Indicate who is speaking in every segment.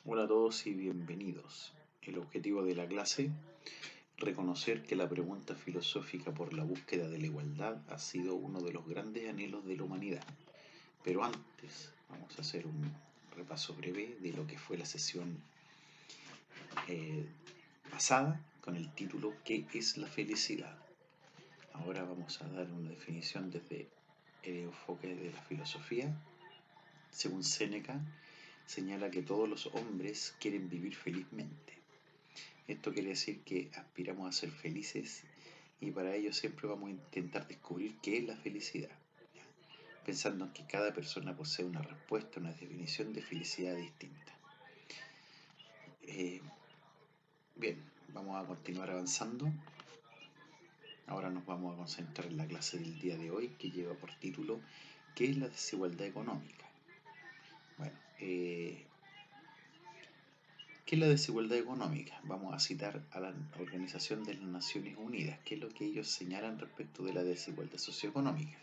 Speaker 1: Hola a todos y bienvenidos. El objetivo de la clase, reconocer que la pregunta filosófica por la búsqueda de la igualdad ha sido uno de los grandes anhelos de la humanidad. Pero antes, vamos a hacer un repaso breve de lo que fue la sesión eh, pasada con el título ¿Qué es la felicidad? Ahora vamos a dar una definición desde el enfoque de la filosofía. Según Séneca, señala que todos los hombres quieren vivir felizmente. Esto quiere decir que aspiramos a ser felices y para ello siempre vamos a intentar descubrir qué es la felicidad, pensando en que cada persona posee una respuesta, una definición de felicidad distinta. Eh, Bien, vamos a continuar avanzando. Ahora nos vamos a concentrar en la clase del día de hoy que lleva por título ¿Qué es la desigualdad económica? Bueno, ¿qué es la desigualdad económica? Vamos a citar a la Organización de las Naciones Unidas, que es lo que ellos señalan respecto de la desigualdad socioeconómica.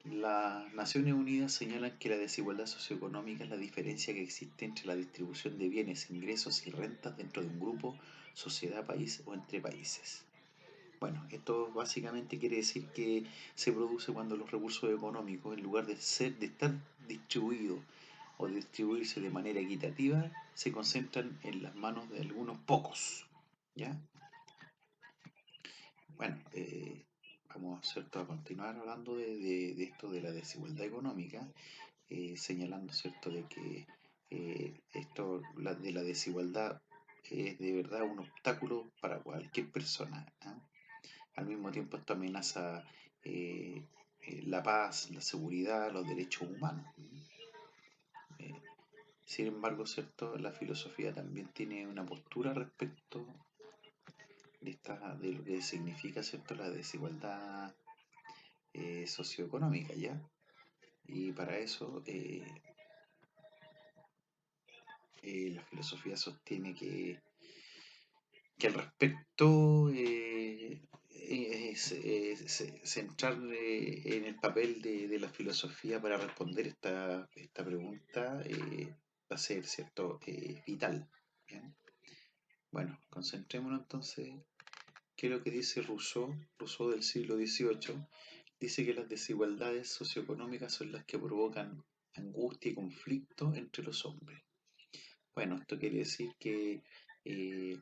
Speaker 1: Las Naciones Unidas señalan que la desigualdad socioeconómica es la diferencia que existe entre la distribución de bienes, ingresos y rentas dentro de un grupo, sociedad, país o entre países. Bueno, esto básicamente quiere decir que se produce cuando los recursos económicos, en lugar de estar distribuidos o distribuirse de manera equitativa, se concentran en las manos de algunos pocos. ¿Ya? Bueno, vamos ¿cierto? A continuar hablando de esto de la desigualdad económica, señalando cierto de que de la desigualdad es de verdad un obstáculo para cualquier persona. ¿Ah? Al mismo tiempo esto amenaza eh, la paz, la seguridad, los derechos humanos. Eh, Sin embargo, cierto, la filosofía también tiene una postura respecto de lo que significa cierto la desigualdad socioeconómica, ¿ya? Y para eso la filosofía sostiene que al respecto centrar en el papel de la filosofía para responder esta pregunta va a ser cierto vital. ¿Bien? Bueno, concentrémonos entonces. ¿Qué es lo que dice Rousseau? Rousseau del siglo XVIII dice que las desigualdades socioeconómicas son las que provocan angustia y conflicto entre los hombres. Bueno, esto quiere decir eh,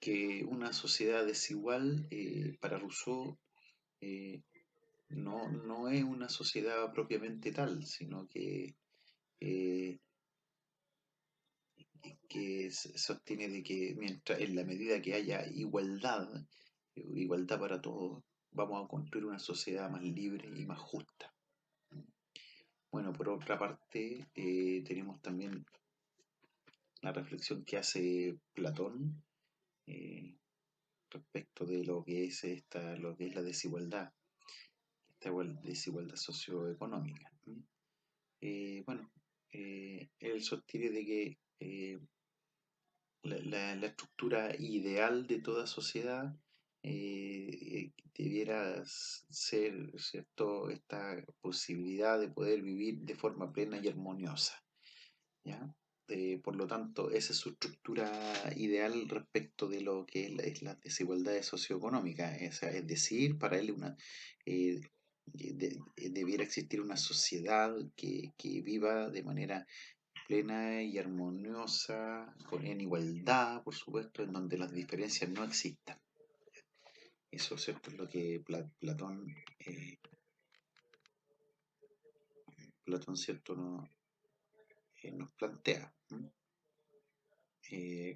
Speaker 1: que una sociedad desigual, para Rousseau, eh, no es una sociedad propiamente tal, sino eh, que sostiene de que mientras, en la medida que haya igualdad para todos, vamos a construir una sociedad más libre y más justa. Bueno, por otra parte, tenemos también la reflexión que hace Platón respecto de lo que es la desigualdad, esta desigualdad socioeconómica. Bueno, él sostiene de que la estructura ideal de toda sociedad debiera ser, ¿cierto?, esta posibilidad de poder vivir de forma plena y armoniosa, ¿ya? Por lo tanto, esa es su estructura ideal respecto de lo que es las desigualdades socioeconómicas. Es decir, para él eh, debiera existir una sociedad que viva de manera plena y armoniosa, en igualdad, por supuesto, en donde las diferencias no existan. Eso, ¿cierto?, es lo que Platón, ¿cierto?, nos plantea.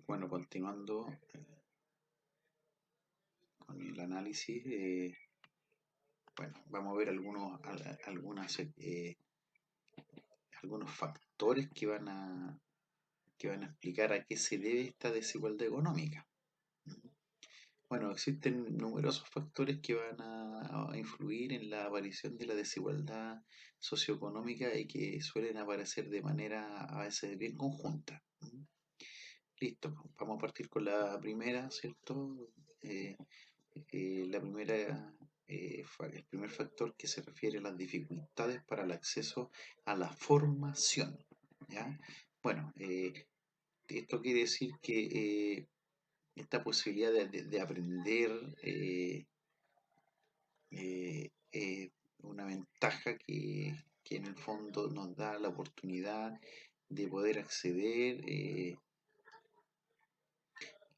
Speaker 1: Bueno, continuando con el análisis, bueno, vamos a ver algunos factores que van a explicar a qué se debe esta desigualdad económica. Bueno, existen numerosos factores que van a influir en la aparición de la desigualdad socioeconómica y que suelen aparecer de manera a veces bien conjunta. Listo, vamos a partir con la primera, ¿cierto? Eh, el primer factor que se refiere a las dificultades para el acceso a la formación. ¿ya? Bueno, esto quiere decir que esta posibilidad de aprender una ventaja que en el fondo nos da la oportunidad de poder acceder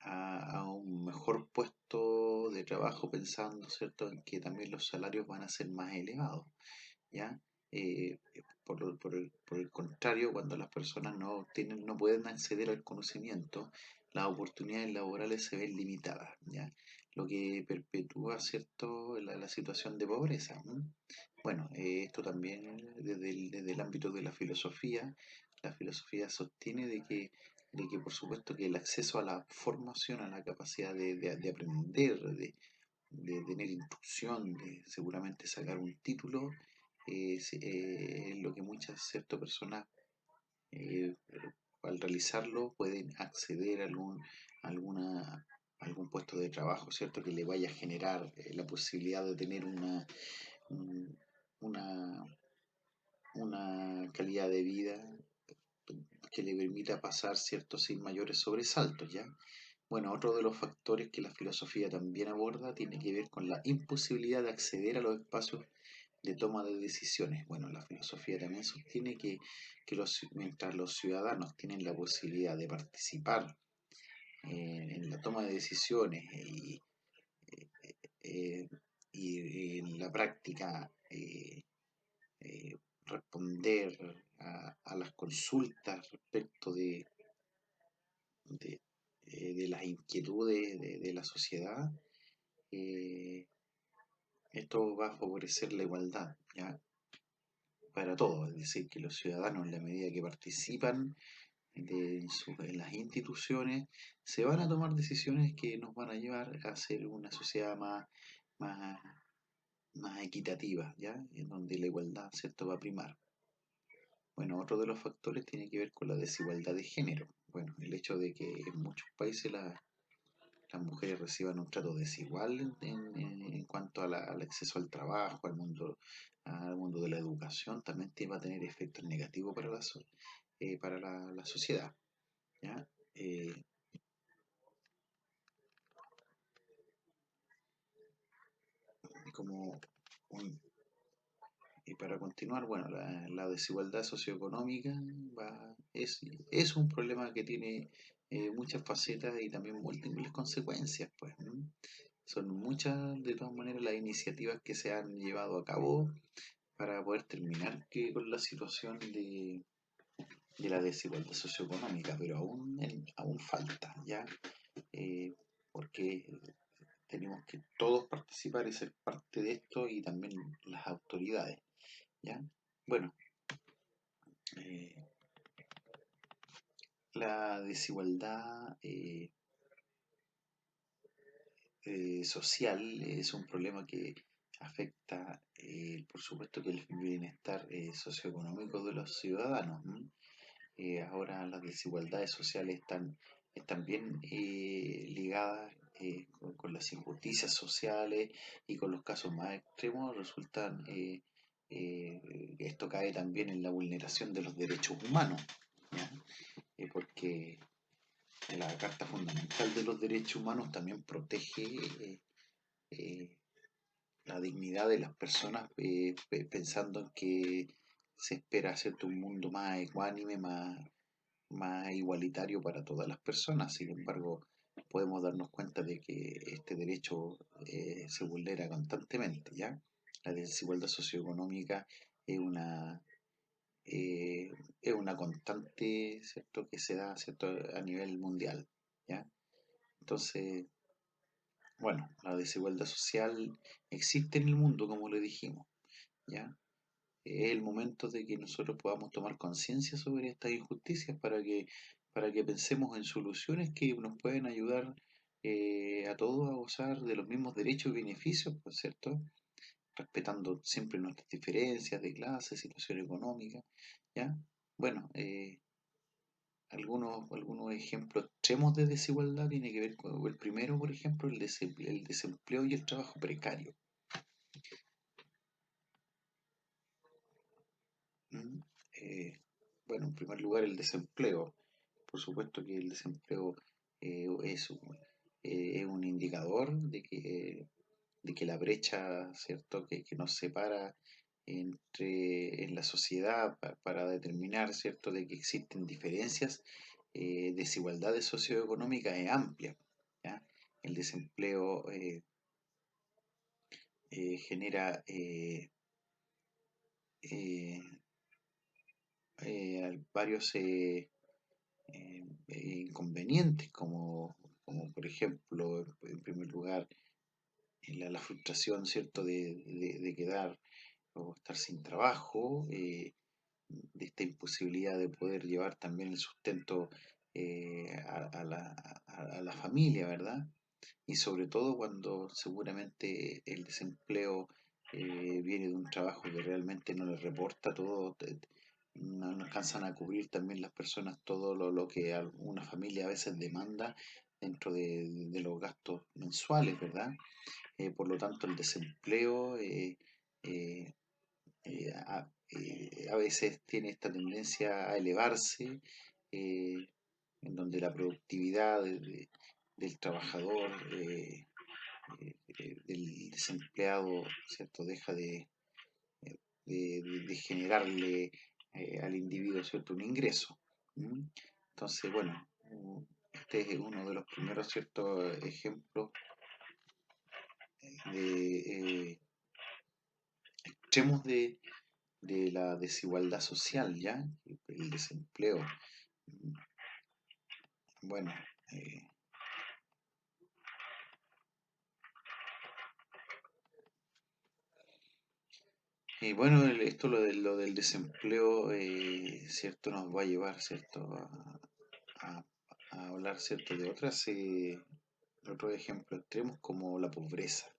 Speaker 1: a un mejor puesto de trabajo pensando, ¿cierto?, en que también los salarios van a ser más elevados, ¿ya? Por el contrario, cuando las personas no pueden acceder al conocimiento, las oportunidades laborales se ven limitadas, ¿ya? Lo que perpetúa, ¿cierto?, la situación de pobreza. Bueno, esto también desde el ámbito de la filosofía sostiene de que por supuesto que el acceso a la formación, a la capacidad de aprender, de tener instrucción, de seguramente sacar un título, es lo que muchas ciertas personas eh, al realizarlo pueden acceder alguna, algún puesto de trabajo, ¿cierto? Que le vaya a generar la posibilidad de tener un- una, una calidad de vida que le permita pasar, ¿cierto?, sin mayores sobresaltos, ¿ya? Bueno, otro de los factores que la filosofía también aborda tiene que ver con la imposibilidad de acceder a los espacios de toma de decisiones. Bueno, la filosofía también sostiene que mientras los ciudadanos tienen la posibilidad de participar en la toma de decisiones eh, y en la práctica eh, responder a las consultas respecto de, de las inquietudes de la sociedad, eh, esto va a favorecer la igualdad, ¿ya? Para todos, es decir, que los ciudadanos, en la medida que participan en las instituciones, se van a tomar decisiones que nos van a llevar a ser una sociedad más, más equitativa, ¿ya? En donde la igualdad, ¿cierto?, va a primar. Bueno, otro de los factores tiene que ver con la desigualdad de género. Bueno, el hecho de que en muchos países las mujeres reciban un trato desigual en cuanto al acceso al trabajo, al mundo de la educación, también va a tener efectos negativos para la sociedad, ¿ya? Eh, como un- y para continuar, bueno, la desigualdad socioeconómica es un problema que tiene muchas facetas y también múltiples consecuencias, pues. Son muchas, de todas maneras, las iniciativas que se han llevado a cabo para poder terminar con la situación de la desigualdad socioeconómica, pero aún falta, ¿ya? Eh, porque tenemos que todos participar y ser parte de esto y también las autoridades, ¿ya? Bueno, eh, la desigualdad social es un problema que afecta, por supuesto, que el bienestar socioeconómico de los ciudadanos. Ahora las desigualdades sociales están bien ligadas con las injusticias sociales y con los casos más extremos esto cae también en la vulneración de los derechos humanos, ¿ya? Porque la Carta Fundamental de los Derechos Humanos también protege eh, la dignidad de las personas, pensando en que se espera hacerte un mundo más ecuánime, más igualitario para todas las personas. Sin embargo, podemos darnos cuenta de que este derecho se vulnera constantemente, ¿ya? La desigualdad socioeconómica es eh, es una constante, ¿cierto?, que se da, ¿cierto?, a nivel mundial, ¿ya? Entonces, bueno, la desigualdad social existe en el mundo, como le dijimos, ¿ya? Es el momento de que nosotros podamos tomar conciencia sobre estas injusticias para que pensemos en soluciones que nos pueden ayudar a todos a gozar de los mismos derechos y beneficios, ¿por cierto? Respetando siempre nuestras diferencias de clase, situación económica, ¿ya? Bueno, algunos ejemplos extremos de desigualdad tiene que ver con el primero, por ejemplo, el desempleo y el trabajo precario. ¿Mm? Eh, bueno, en primer lugar el desempleo. Por supuesto que el desempleo es un indicador de que la brecha, ¿cierto?, que nos separa en la sociedad para determinar, ¿cierto?, de que existen diferencias, desigualdades socioeconómicas es amplia, ¿ya? El desempleo genera eh, varios inconvenientes, como por ejemplo, en primer lugar, la frustración, ¿cierto?, de quedar o estar sin trabajo, de esta imposibilidad de poder llevar también el sustento a la familia, ¿verdad? Y sobre todo cuando seguramente el desempleo viene de un trabajo que realmente no les reporta todo, no alcanzan a cubrir también las personas todo lo que una familia a veces demanda dentro de los gastos mensuales, ¿verdad? Por lo tanto, el desempleo eh, a veces tiene esta tendencia a elevarse, eh, en donde la productividad del trabajador, del desempleado, ¿cierto?, deja de generarle al individuo, ¿cierto?, un ingreso. ¿Mm? Entonces, bueno, este es uno de los primeros ciertos ejemplos de extremos de la desigualdad social, ¿ya? El desempleo. Mm, Bueno, eh, y bueno, esto lo del desempleo, ¿cierto? Nos va a llevar, ¿cierto? A, a hablar, ¿cierto? De otros ejemplos extremos como la pobreza.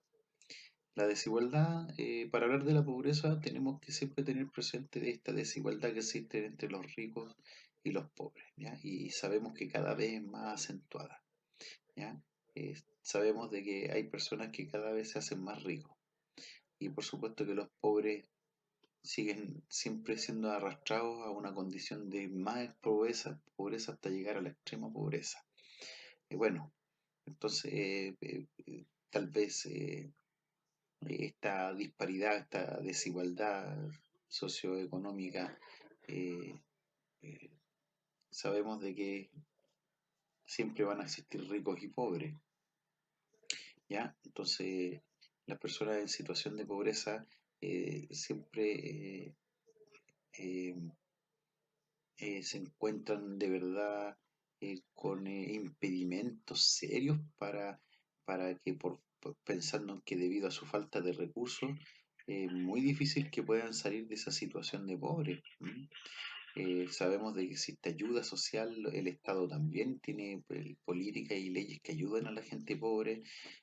Speaker 1: La desigualdad, para hablar de la pobreza tenemos que siempre tener presente esta desigualdad que existe entre los ricos y los pobres, ¿ya? Y sabemos que cada vez es más acentuada, ¿ya? Sabemos de que hay personas que cada vez se hacen más ricos y por supuesto que los pobres siguen siempre siendo arrastrados a una condición de más pobreza hasta llegar a la extrema pobreza. Y bueno, entonces tal vez esta disparidad, esta desigualdad socioeconómica, eh, eh, sabemos de que siempre van a existir ricos y pobres, ¿ya? Entonces, las personas en situación de pobreza siempre eh, se encuentran de verdad con impedimentos serios para que, pensando que debido a su falta de recursos, muy difícil que puedan salir de esa situación de pobre. ¿M? Sabemos de que existe ayuda social, el Estado también tiene políticas y leyes que ayudan a la gente pobre,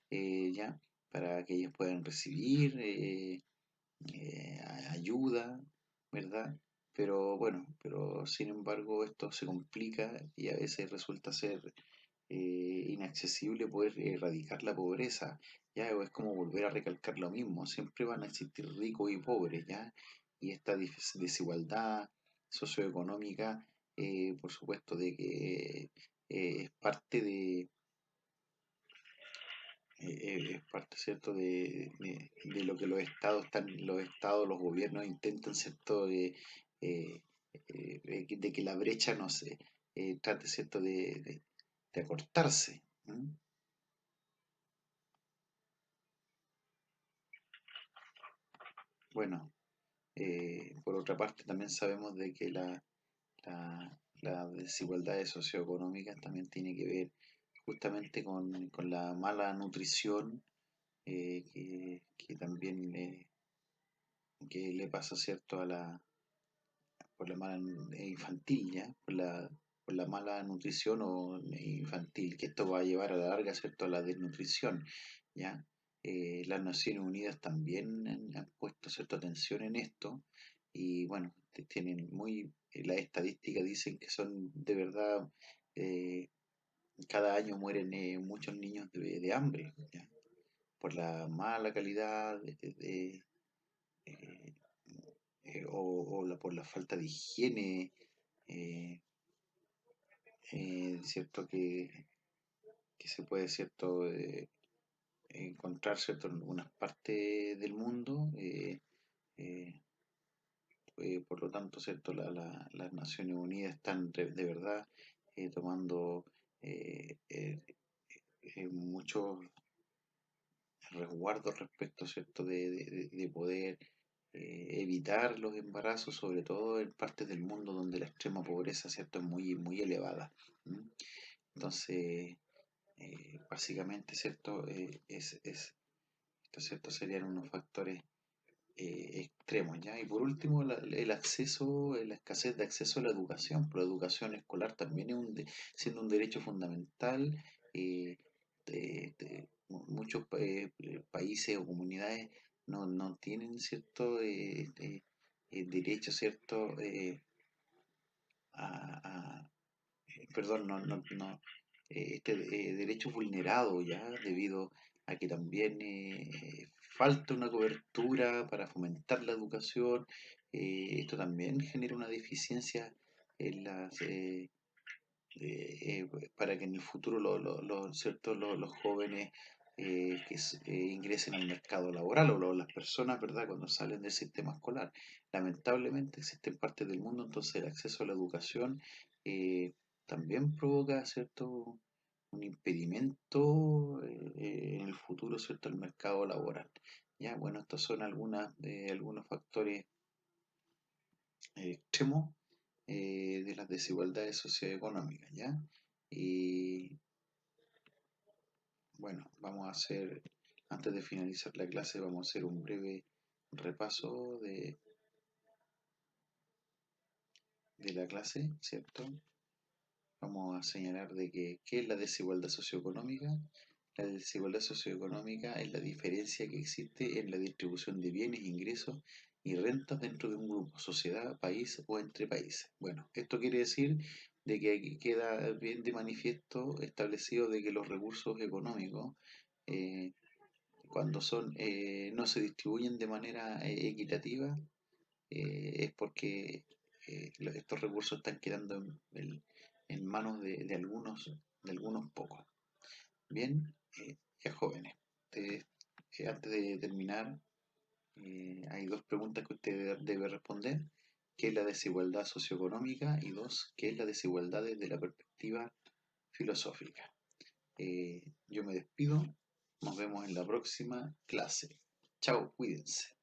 Speaker 1: ya, para que ellos puedan recibir ayuda, ¿verdad? Pero bueno, pero sin embargo esto se complica y a veces resulta ser inaccesible poder erradicar la pobreza, ¿ya? O es como volver a recalcar lo mismo, siempre van a existir ricos y pobres, ¿ya? Y esta desigualdad socioeconómica, por supuesto, de que es parte es parte, ¿cierto?, de lo que los gobiernos intentan, ¿cierto?, de que la brecha no se trate, ¿cierto?, de acortarse. ¿M? Bueno, por otra parte también sabemos de que las desigualdades socioeconómicas también tiene que ver justamente con la mala nutrición que también que le pasa, ¿cierto?, por la mala infantil, ¿ya? Por la mala nutrición infantil, que esto va a llevar a la larga, ¿cierto?, a la desnutrición, ¿ya? Las Naciones Unidas también han puesto cierta atención en esto y bueno, tienen las estadísticas dicen que son de verdad, eh, cada año mueren muchos niños de hambre, ¿ya? Por la mala calidad eh, por la falta de higiene cierto que se puede, cierto, encontrar, cierto, en algunas partes del mundo. Eh, por lo tanto, cierto, las Naciones Unidas están de verdad tomando muchos resguardos respecto, cierto, de poder evitar los embarazos, sobre todo en partes del mundo donde la extrema pobreza, cierto, es muy elevada. ¿M? Entonces, básicamente, cierto, estos, cierto, serían unos factores extremos, ¿ya? Y por último, el acceso, la escasez de acceso a la educación. Pero la educación escolar también es siendo un derecho fundamental. Muchos países o comunidades no tienen cierto derecho, cierto, a, perdón, este derecho vulnerado ya debido a que también falta una cobertura para fomentar la educación. Esto también genera una deficiencia en para que en el futuro ¿cierto? Los jóvenes ingresen al mercado laboral las personas, ¿verdad? Cuando salen del sistema escolar. Lamentablemente existen partes del mundo, entonces el acceso a la educación eh, también provoca, ¿cierto? Un impedimento en el futuro, ¿cierto? Al mercado laboral. Ya, bueno, estos son algunos factores extremos de las desigualdades socioeconómicas, ¿ya? Y bueno, antes de finalizar la clase, vamos a hacer un breve repaso de la clase, ¿cierto? Vamos a señalar de que, ¿qué es la desigualdad socioeconómica? La desigualdad socioeconómica es la diferencia que existe en la distribución de bienes, ingresos y rentas dentro de un grupo, sociedad, país o entre países. Bueno, esto quiere decir de que aquí queda bien de manifiesto establecido de que los recursos económicos, eh, cuando no se distribuyen de manera equitativa, es porque estos recursos están quedando en manos de algunos pocos. Bien, ya jóvenes, eh, antes de terminar, hay dos preguntas que usted debe responder. ¿Qué es la desigualdad socioeconómica? Y dos, ¿qué es la desigualdad desde la perspectiva filosófica? Yo me despido, nos vemos en la próxima clase. Chao, cuídense.